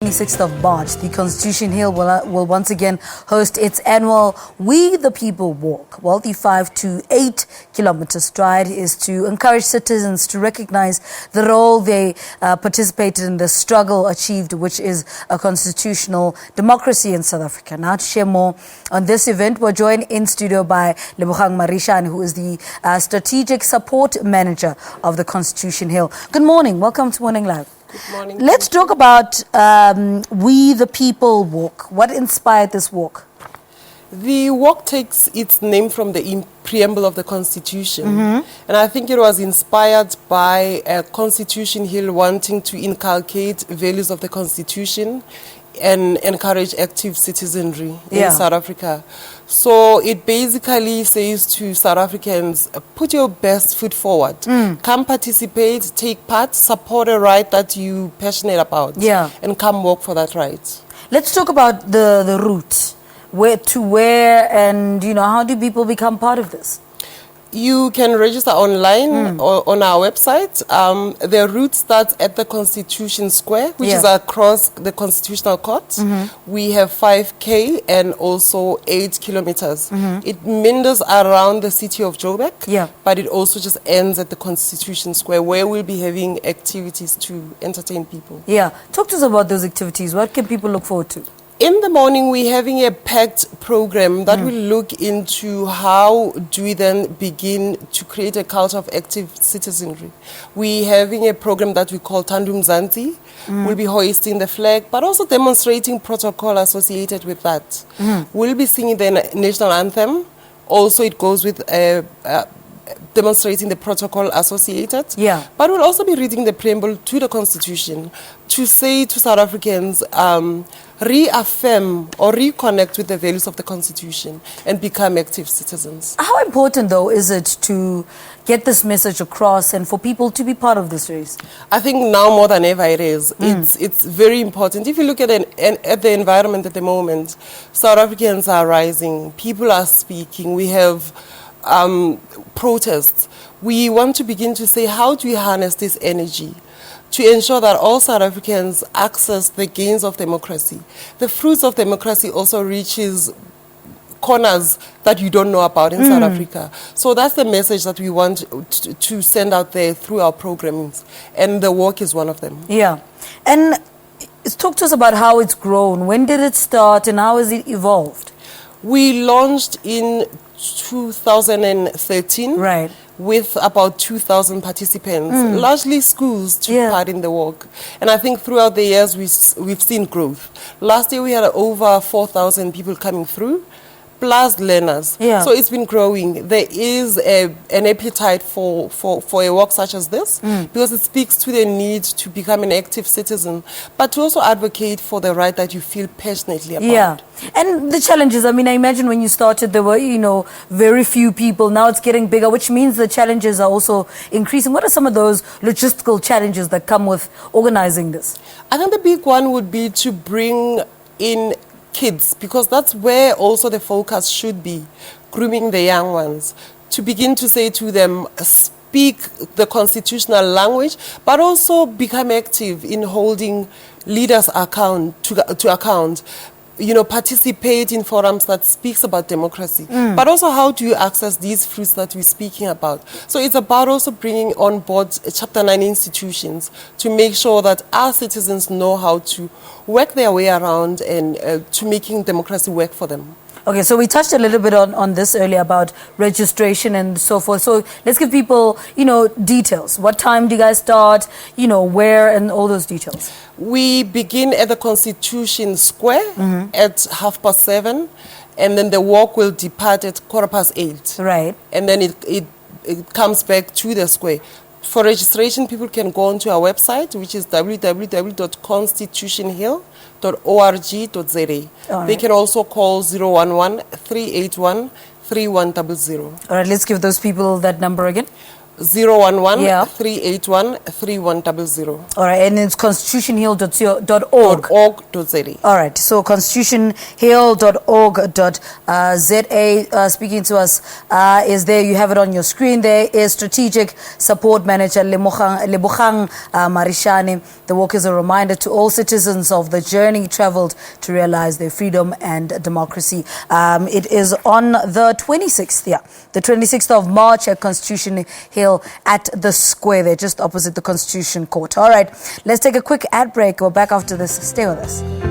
26th of March, the Constitution Hill will once again host its annual We the People Walk. Well, the 5 to 8 kilometer stride is to encourage citizens to recognize the role they participated in the struggle achieved, which is a constitutional democracy in South Africa. Now, to share more on this event, we're joined in studio by LEBOGANG MARISHANE, who is the Strategic Support Manager of the Constitution Hill. Good morning. Welcome to Morning Live. Good morning. Let's talk about We the People Walk. What inspired this walk? The walk takes its name from the preamble of the Constitution. And I think it was inspired by Constitution Hill wanting to inculcate values of the Constitution and encourage active citizenry in South Africa. So it basically says to South Africans, put your best foot forward. Come participate, take part, support a right that you're passionate about. And come work for that right. Let's talk about the route. Where to where, and how do people become part of this? You can register online or on our website. The route starts at the Constitution Square, which is across the Constitutional Court. We have 5K and also 8 kilometers. It meanders around the city of Joburg, but it also just ends at the Constitution Square, where we'll be having activities to entertain people. Talk to us about those activities. What can people look forward to? In the morning, we're having a packed program that will look into how do we then begin to create a culture of active citizenry. We're having a program that we call Tandum Zanti. We'll be hoisting the flag, but also demonstrating protocol associated with that. We'll be singing the national anthem. Also, it goes with demonstrating the protocol associated. But we'll also be reading the preamble to the Constitution to say to South Africans, reaffirm or reconnect with the values of the Constitution and become active citizens. How important, though, is it to get this message across and for people to be part of this race? I think now more than ever it is. It's very important. If you look at the environment at the moment, South Africans are rising. People are speaking. We have protests. We want to begin to say, how do we harness this energy to ensure that all South Africans access the gains of democracy? The fruits of democracy also reaches corners that you don't know about in South Africa. So that's the message that we want to send out there through our programmings. And the walk is one of them. And talk to us about how it's grown. When did it start and how has it evolved? We launched in 2013 with about 2,000 participants, largely schools took part in the walk. And I think throughout the years we've seen growth. Last year we had over 4,000 people coming through, plus learners. So it's been growing. There is an appetite for a walk such as this because it speaks to the need to become an active citizen, but to also advocate for the right that you feel passionately about. And the challenges, I mean, I imagine when you started there were, very few people. Now it's getting bigger, which means the challenges are also increasing. What are some of those logistical challenges that come with organizing this? I think the big one would be to bring in kids, because that's where also the focus should be, grooming the young ones, to begin to say to them, speak the constitutional language, but also become active in holding leaders to account. Participate in forums that speaks about democracy, but also how do you access these fruits that we're speaking about. So it's about also bringing on board Chapter 9 institutions to make sure that our citizens know how to work their way around and to making democracy work for them. Okay, so we touched a little bit on this earlier about registration and so forth. So let's give people, details. What time do you guys start? Where, and all those details. We begin at the Constitution Square at 7:30, and then the walk will depart at 8:15. And then it comes back to the square. For registration, people can go onto our website, which is www.constitutionhill.org.za. They can also call 011-381-3100. All right, let's give those people that number again. 011 Yeah. 381 3100. All right, and it's constitutionhill.org. .org.za. All right, so constitutionhill.org.za. Speaking to us is there, you have it on your screen. There is Strategic Support Manager LEBOGANG MARISHANE. The walk is a reminder to all citizens of the journey traveled to realize their freedom and democracy. It is on the 26th, the 26th of March at Constitution Hill at the square there, just opposite the Constitution Court. All right, let's take a quick ad break. We're back after this. Stay with us.